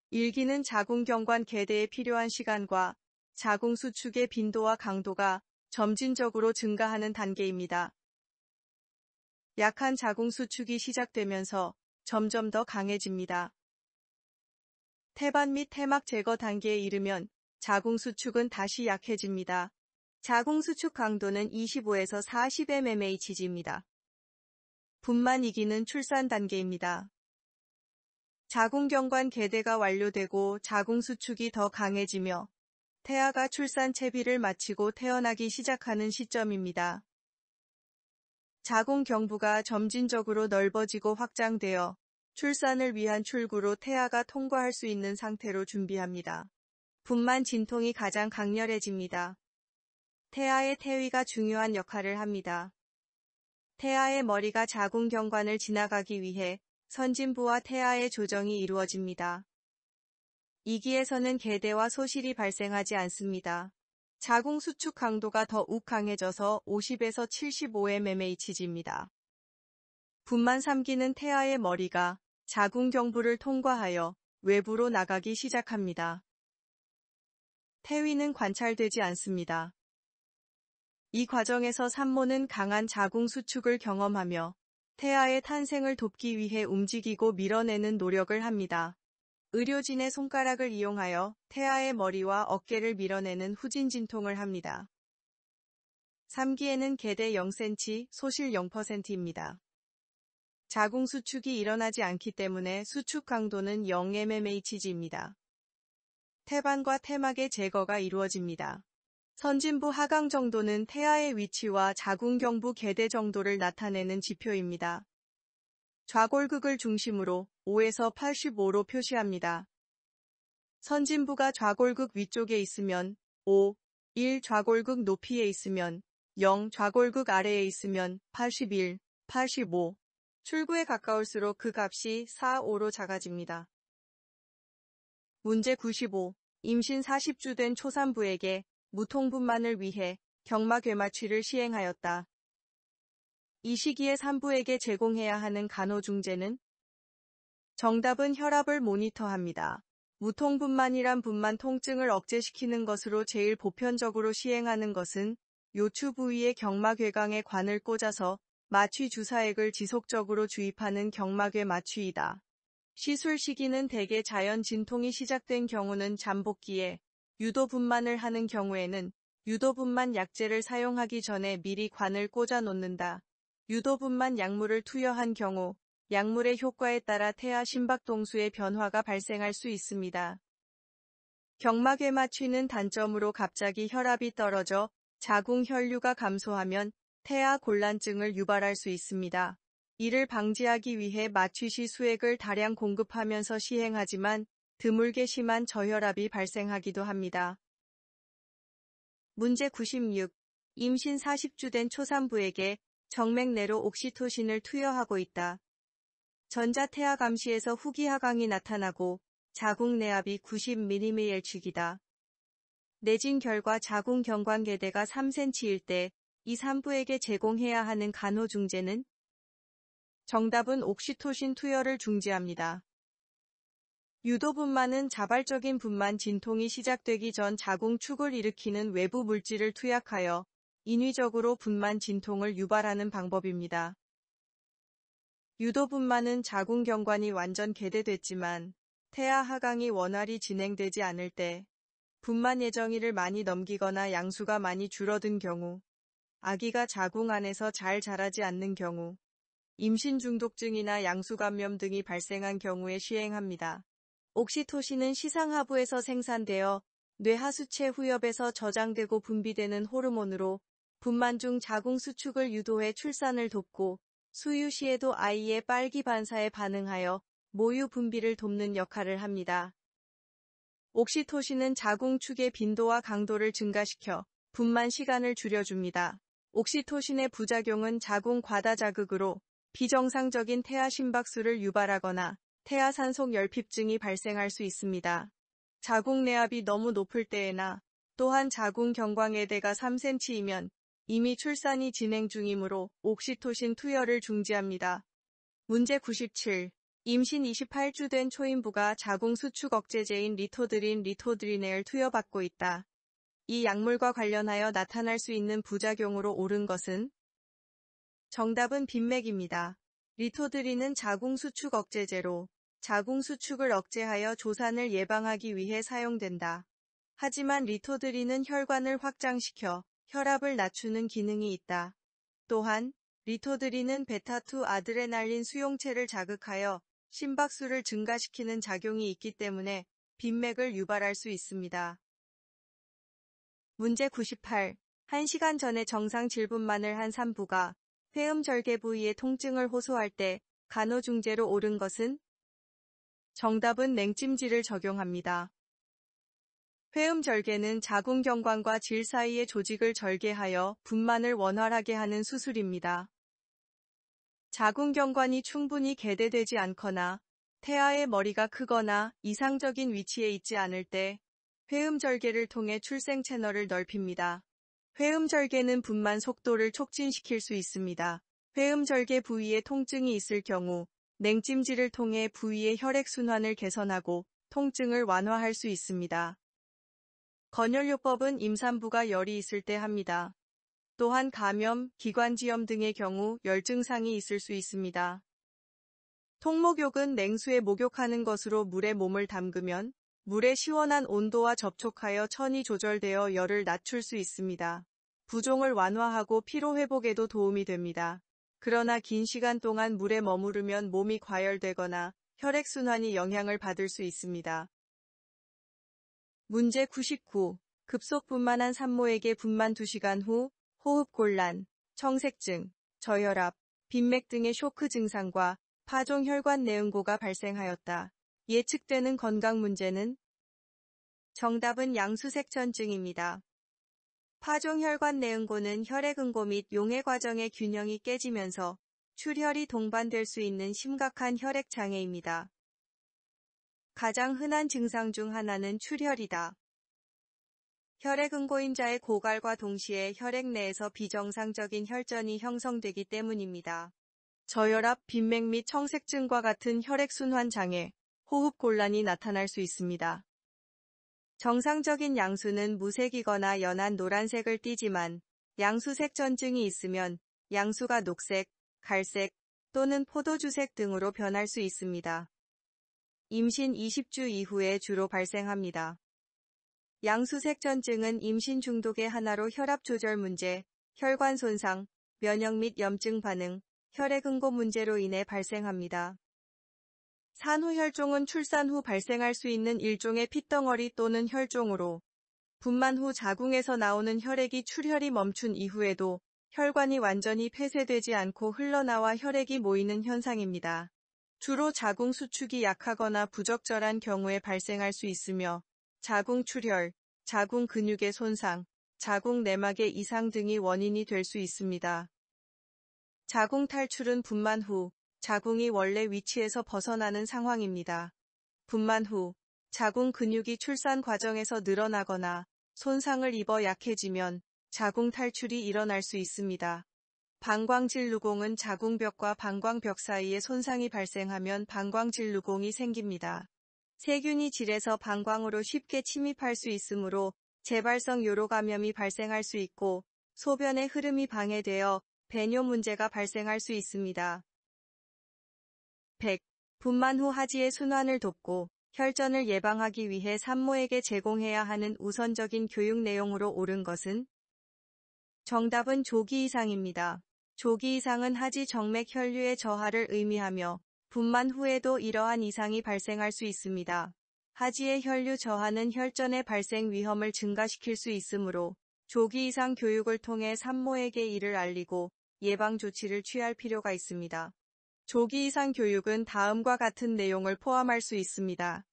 일기는 자궁경관 개대에 필요한 시간과 자궁 수축의 빈도와 강도가 점진적으로 증가하는 단계입니다. 약한 자궁 수축이 시작되면서 점점 더 강해집니다. 태반 및 태막 제거 단계에 이르면 자궁 수축은 다시 약해집니다. 자궁 수축 강도는 25에서 40mm입니다. 분만 2기는 출산 단계입니다. 자궁경관 개대가 완료되고 자궁 수축이 더 강해지며 태아가 출산 채비를 마치고 태어나기 시작하는 시점입니다. 자궁 경부가 점진적으로 넓어지고 확장되어 출산을 위한 출구로 태아가 통과할 수 있는 상태로 준비합니다. 분만 진통이 가장 강렬해집니다. 태아의 태위가 중요한 역할을 합니다. 태아의 머리가 자궁경관을 지나가기 위해 선진부와 태아의 조정이 이루어집니다. 2기에서는 개대와 소실이 발생하지 않습니다. 자궁 수축 강도가 더욱 강해져서 50에서 75mm입니다. 분만 3기는 태아의 머리가 자궁 경부를 통과하여 외부로 나가기 시작합니다. 태위는 관찰되지 않습니다. 이 과정에서 산모는 강한 자궁 수축을 경험하며 태아의 탄생을 돕기 위해 움직이고 밀어내는 노력을 합니다. 의료진의 손가락을 이용하여 태아의 머리와 어깨를 밀어내는 후진 진통을 합니다. 3기에는 개대 0cm, 소실 0%입니다. 자궁 수축이 일어나지 않기 때문에 수축 강도는 0mm입니다. 태반과 태막의 제거가 이루어집니다. 선진부 하강 정도는 태아의 위치와 자궁 경부 개대 정도를 나타내는 지표입니다. 좌골극을 중심으로 5에서 85로 표시합니다. 선진부가 좌골극 위쪽에 있으면 5, 1 좌골극 높이에 있으면 0 좌골극 아래에 있으면 81, 85. 출구에 가까울수록 그 값이 4, 5로 작아집니다. 문제 95. 임신 40주 된 초산부에게 무통분만을 위해 경막외마취를 시행하였다. 이 시기에 산부에게 제공해야 하는 간호중재는? 정답은 혈압을 모니터합니다. 무통분만이란 분만 통증을 억제시키는 것으로 제일 보편적으로 시행하는 것은 요추 부위에 경막외곽에 관을 꽂아서 마취 주사액을 지속적으로 주입하는 경막외 마취이다. 시술 시기는 대개 자연 진통이 시작된 경우는 잠복기에, 유도분만을 하는 경우에는 유도분만 약제를 사용하기 전에 미리 관을 꽂아 놓는다. 유도분만 약물을 투여한 경우 약물의 효과에 따라 태아 심박동수의 변화가 발생할 수 있습니다. 경막외 마취는 단점으로 갑자기 혈압이 떨어져 자궁 혈류가 감소하면 태아 곤란증을 유발할 수 있습니다. 이를 방지하기 위해 마취 시 수액을 다량 공급하면서 시행하지만 드물게 심한 저혈압이 발생하기도 합니다. 문제 96. 임신 40주 된 초산부에게 정맥내로 옥시토신을 투여하고 있다. 전자태아 감시에서 후기하강이 나타나고 자궁 내압이 90mml축이다. 내진 결과 자궁 경관계대가 3cm일 때 이 산부에게 제공해야 하는 간호중재는? 정답은 옥시토신 투여를 중지합니다. 유도분만은 자발적인 분만 진통이 시작되기 전 자궁축을 일으키는 외부 물질을 투약하여 인위적으로 분만 진통을 유발하는 방법입니다. 유도분만은 자궁 경관이 완전 개대됐지만 태아 하강이 원활히 진행되지 않을 때, 분만 예정일을 많이 넘기거나 양수가 많이 줄어든 경우, 아기가 자궁 안에서 잘 자라지 않는 경우, 임신 중독증이나 양수 감염 등이 발생한 경우에 시행합니다. 옥시토신은 시상하부에서 생산되어 뇌하수체 후엽에서 저장되고 분비되는 호르몬으로 분만 중 자궁 수축을 유도해 출산을 돕고 수유 시에도 아이의 빨기 반사에 반응하여 모유 분비를 돕는 역할을 합니다. 옥시토신은 자궁축의 빈도와 강도를 증가시켜 분만 시간을 줄여줍니다. 옥시토신의 부작용은 자궁 과다 자극으로 비정상적인 태아 심박수를 유발하거나 태아 산속 열핍증이 발생할 수 있습니다. 자궁 내압이 너무 높을 때에나 또한 자궁 경광외대가 3cm이면 이미 출산이 진행 중이므로 옥시토신 투여를 중지합니다. 문제 97. 임신 28주 된 초인부가 자궁 수축 억제제인 리토드린을 투여받고 있다. 이 약물과 관련하여 나타날 수 있는 부작용으로 옳은 것은? 정답은 빈맥입니다. 리토드린은 자궁 수축 억제제로 자궁 수축을 억제하여 조산을 예방하기 위해 사용된다. 하지만 리토드린은 혈관을 확장시켜 혈압을 낮추는 기능이 있다. 또한 리토드린은 베타2 아드레날린 수용체를 자극하여 심박수를 증가시키는 작용이 있기 때문에 빈맥을 유발할 수 있습니다. 문제 98. 1시간 전에 정상 질분만을 한 산부가 회음절개 부위의 통증을 호소할 때 간호중재로 옳은 것은? 정답은 냉찜질을 적용합니다. 회음절개는 자궁경관과 질 사이의 조직을 절개하여 분만을 원활하게 하는 수술입니다. 자궁경관이 충분히 개대되지 않거나 태아의 머리가 크거나 이상적인 위치에 있지 않을 때 회음절개를 통해 출생 채널을 넓힙니다. 회음절개는 분만 속도를 촉진시킬 수 있습니다. 회음절개 부위에 통증이 있을 경우 냉찜질을 통해 부위의 혈액순환을 개선하고 통증을 완화할 수 있습니다. 건열요법은 임산부가 열이 있을 때 합니다. 또한 감염, 기관지염 등의 경우 열 증상이 있을 수 있습니다. 통목욕은 냉수에 목욕하는 것으로 물에 몸을 담그면 물의 시원한 온도와 접촉하여 천이 조절되어 열을 낮출 수 있습니다. 부종을 완화하고 피로 회복에도 도움이 됩니다. 그러나 긴 시간 동안 물에 머무르면 몸이 과열되거나 혈액순환이 영향을 받을 수 있습니다. 문제 99. 급속 분만한 산모에게 분만 2시간 후 호흡곤란, 청색증, 저혈압, 빈맥 등의 쇼크 증상과 파종혈관 내응고가 발생하였다. 예측되는 건강 문제는? 정답은 양수색전증입니다. 파종혈관 내응고는 혈액응고 및 용해 과정의 균형이 깨지면서 출혈이 동반될 수 있는 심각한 혈액장애입니다. 가장 흔한 증상 중 하나는 출혈이다. 혈액응고인자의 고갈과 동시에 혈액 내에서 비정상적인 혈전이 형성되기 때문입니다. 저혈압, 빈맥 및 청색증과 같은 혈액순환 장애, 호흡 곤란이 나타날 수 있습니다. 정상적인 양수는 무색이거나 연한 노란색을 띠지만 양수색 전증이 있으면 양수가 녹색, 갈색 또는 포도주색 등으로 변할 수 있습니다. 임신 20주 이후에 주로 발생합니다. 양수색 전증은 임신 중독의 하나로 혈압 조절 문제, 혈관 손상, 면역 및 염증 반응, 혈액응고 문제로 인해 발생합니다. 산후혈종은 출산 후 발생할 수 있는 일종의 핏덩어리 또는 혈종으로 분만 후 자궁에서 나오는 혈액이 출혈이 멈춘 이후에도 혈관이 완전히 폐쇄되지 않고 흘러나와 혈액이 모이는 현상입니다. 주로 자궁 수축이 약하거나 부적절한 경우에 발생할 수 있으며 자궁 출혈, 자궁 근육의 손상, 자궁 내막의 이상 등이 원인이 될 수 있습니다. 자궁 탈출은 분만 후 자궁이 원래 위치에서 벗어나는 상황입니다. 분만 후 자궁 근육이 출산 과정에서 늘어나거나 손상을 입어 약해지면 자궁 탈출이 일어날 수 있습니다. 방광진루공은 자궁벽과 방광벽 사이에 손상이 발생하면 방광진루공이 생깁니다. 세균이 질에서 방광으로 쉽게 침입할 수 있으므로 재발성 요로감염이 발생할 수 있고 소변의 흐름이 방해되어 배뇨 문제가 발생할 수 있습니다. 100. 분만 후 하지의 순환을 돕고 혈전을 예방하기 위해 산모에게 제공해야 하는 우선적인 교육 내용으로 옳은 것은? 정답은 조기 이상입니다. 조기 이상은 하지 정맥 혈류의 저하를 의미하며 분만 후에도 이러한 이상이 발생할 수 있습니다. 하지의 혈류 저하는 혈전의 발생 위험을 증가시킬 수 있으므로 조기 이상 교육을 통해 산모에게 이를 알리고 예방 조치를 취할 필요가 있습니다. 조기 이상 교육은 다음과 같은 내용을 포함할 수 있습니다.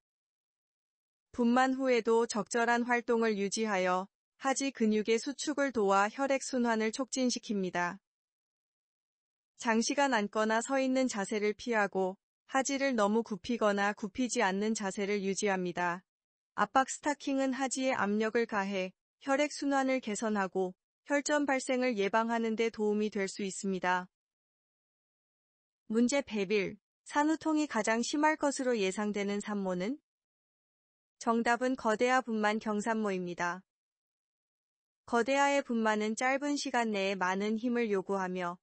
분만 후에도 적절한 활동을 유지하여 하지 근육의 수축을 도와 혈액순환을 촉진시킵니다. 장시간 앉거나 서 있는 자세를 피하고 하지를 너무 굽히거나 굽히지 않는 자세를 유지합니다. 압박 스타킹은 하지에 압력을 가해 혈액순환을 개선하고 혈전 발생을 예방하는 데 도움이 될 수 있습니다. 문제 101. 산후통이 가장 심할 것으로 예상되는 산모는? 정답은 거대아 분만 경산모입니다. 거대아의 분만은 짧은 시간 내에 많은 힘을 요구하며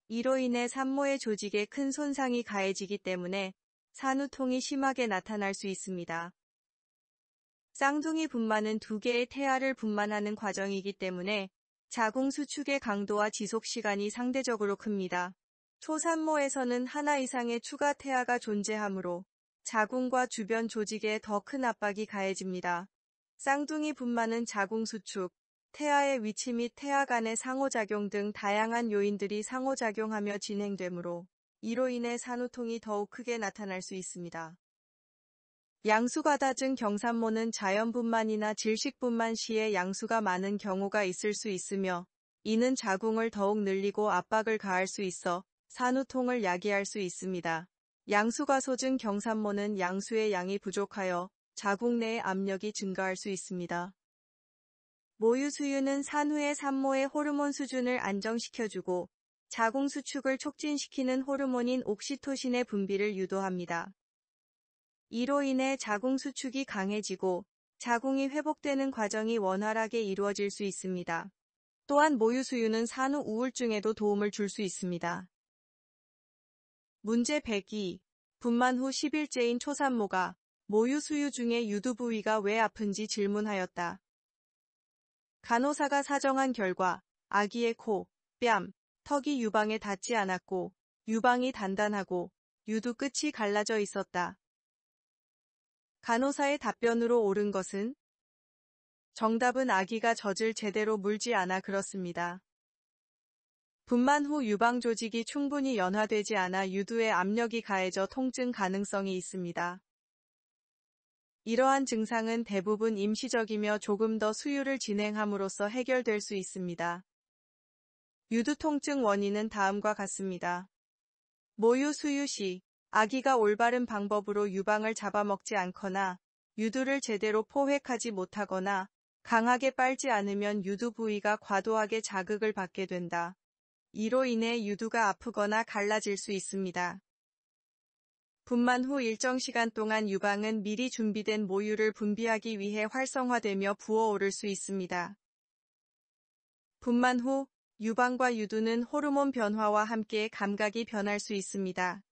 이로 인해 산모의 조직에 큰 손상이 가해지기 때문에 산후통이 심하게 나타날 수 있습니다. 쌍둥이 분만은 두 개의 태아를 분만하는 과정이기 때문에 자궁 수축의 강도와 지속 시간이 상대적으로 큽니다. 초산모에서는 하나 이상의 추가 태아가 존재하므로 자궁과 주변 조직에 더 큰 압박이 가해집니다. 쌍둥이 분만은 자궁 수축, 태아의 위치 및 태아 간의 상호작용 등 다양한 요인들이 상호작용하며 진행되므로 이로 인해 산후통이 더욱 크게 나타날 수 있습니다. 양수가 낮은 경산모는 자연분만이나 질식분만 시에 양수가 많은 경우가 있을 수 있으며 이는 자궁을 더욱 늘리고 압박을 가할 수 있어 산후통을 야기할 수 있습니다. 양수가 솟은 경산모는 양수의 양이 부족하여 자궁 내의 압력이 증가할 수 있습니다. 모유수유는 산후의 산모의 호르몬 수준을 안정시켜주고 자궁 수축을 촉진시키는 호르몬인 옥시토신의 분비를 유도합니다. 이로 인해 자궁 수축이 강해지고 자궁이 회복되는 과정이 원활하게 이루어질 수 있습니다. 또한 모유수유는 산후 우울증에도 도움을 줄 수 있습니다. 문제 102. 분만 후 10일째인 초산모가 모유수유 중에 유두 부위가 왜 아픈지 질문하였다. 간호사가 사정한 결과 아기의 코, 뺨, 턱이 유방에 닿지 않았고 유방이 단단하고 유두 끝이 갈라져 있었다. 간호사의 답변으로 옳은 것은? 정답은 아기가 젖을 제대로 물지 않아 그렇습니다. 분만 후 유방 조직이 충분히 연화되지 않아 유두에 압력이 가해져 통증 가능성이 있습니다. 이러한 증상은 대부분 임시적이며 조금 더 수유를 진행함으로써 해결될 수 있습니다. 유두 통증 원인은 다음과 같습니다. 모유 수유 시 아기가 올바른 방법으로 유방을 잡아먹지 않거나 유두를 제대로 포획하지 못하거나 강하게 빨지 않으면 유두 부위가 과도하게 자극을 받게 된다. 이로 인해 유두가 아프거나 갈라질 수 있습니다. 분만 후 일정 시간 동안 유방은 미리 준비된 모유를 분비하기 위해 활성화되며 부어오를 수 있습니다. 분만 후 유방과 유두는 호르몬 변화와 함께 감각이 변할 수 있습니다.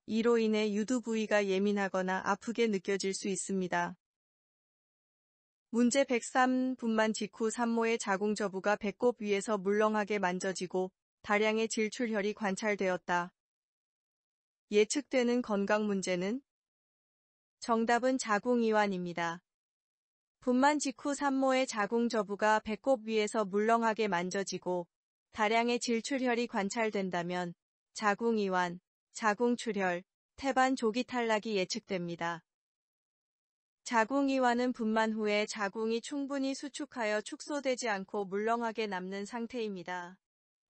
이로 인해 유두 부위가 예민하거나 아프게 느껴질 수 있습니다. 문제 103. 분만 직후 산모의 자궁 저부가 배꼽 위에서 물렁하게 만져지고 다량의 질출혈이 관찰되었다. 예측되는 건강 문제는? 정답은 자궁이완입니다. 분만 직후 산모의 자궁 저부가 배꼽 위에서 물렁하게 만져지고 다량의 질출혈이 관찰된다면 자궁이완, 자궁출혈, 태반 조기 탈락이 예측됩니다. 자궁이완은 분만 후에 자궁이 충분히 수축하여 축소되지 않고 물렁하게 남는 상태입니다.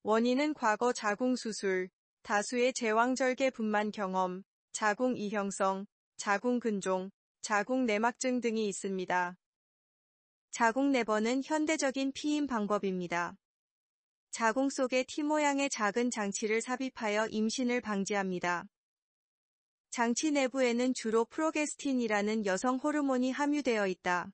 원인은 과거 자궁 수술, 다수의 제왕절개 분만 경험, 자궁 이형성, 자궁 근종, 자궁 내막증 등이 있습니다. 자궁 내번은 현대적인 피임 방법입니다. 자궁 속에 T 모양의 작은 장치를 삽입하여 임신을 방지합니다. 장치 내부에는 주로 프로게스틴이라는 여성 호르몬이 함유되어 있다.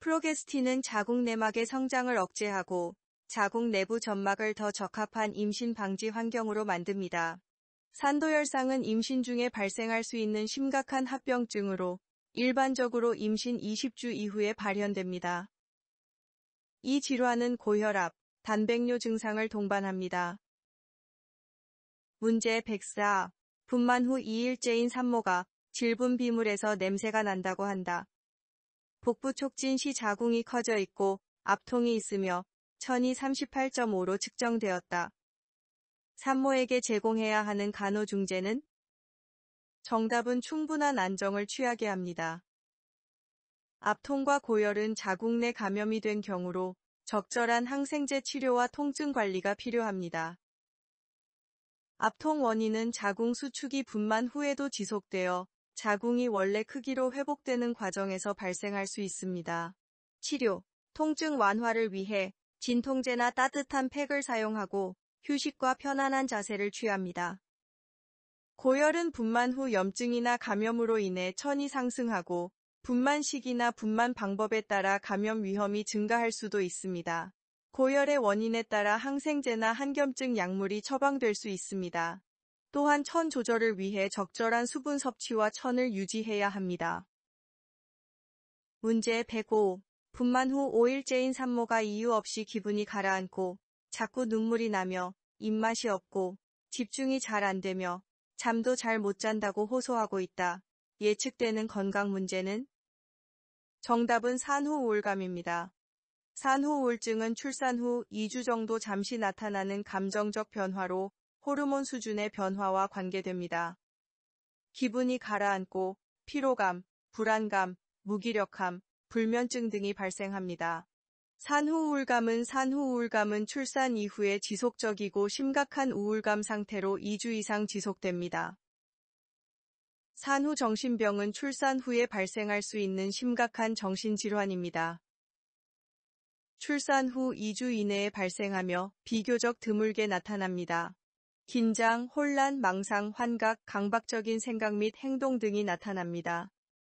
프로게스틴은 자궁 내막의 성장을 억제하고 자궁 내부 점막을 더 적합한 임신 방지 환경으로 만듭니다. 산도열상은 임신 중에 발생할 수 있는 심각한 합병증으로 일반적으로 임신 20주 이후에 발현됩니다. 이 질환은 고혈압, 단백뇨 증상을 동반합니다. 문제 104. 분만 후 2일째인 산모가 질분 비물에서 냄새가 난다고 한다. 복부 촉진 시 자궁이 커져 있고 압통이 있으며 천이 38.5로 측정되었다. 산모에게 제공해야 하는 간호중재는? 정답은 충분한 안정을 취하게 합니다. 압통과 고열은 자궁 내 감염이 된 경우로 적절한 항생제 치료와 통증 관리가 필요합니다. 압통 원인은 자궁 수축이 분만 후에도 지속되어 자궁이 원래 크기로 회복되는 과정에서 발생할 수 있습니다. 치료, 통증 완화를 위해 진통제나 따뜻한 팩을 사용하고 휴식과 편안한 자세를 취합니다. 고열은 분만 후 염증이나 감염으로 인해 천이 상승하고 분만 시기나 분만 방법에 따라 감염 위험이 증가할 수도 있습니다. 고열의 원인에 따라 항생제나 항염증 약물이 처방될 수 있습니다. 또한 천 조절을 위해 적절한 수분 섭취와 천을 유지해야 합니다. 문제 105. 분만 후 5일째인 산모가 이유 없이 기분이 가라앉고 자꾸 눈물이 나며 입맛이 없고 집중이 잘 안 되며 잠도 잘 못 잔다고 호소하고 있다. 예측되는 건강 문제는? 정답은 산후 우울감입니다. 산후 우울증은 출산 후 2주 정도 잠시 나타나는 감정적 변화로 호르몬 수준의 변화와 관계됩니다. 기분이 가라앉고 피로감, 불안감, 무기력함, 불면증 등이 발생합니다. 산후 우울감은 출산 이후에 지속적이고 심각한 우울감 상태로 2주 이상 지속됩니다. 산후 정신병은 출산 후에 발생할 수 있는 심각한 정신질환입니다. 출산 후 2주 이내에 발생하며 비교적 드물게 나타납니다. 긴장, 혼란, 망상, 환각, 강박적인 생각 및 행동 등이 나타납니다.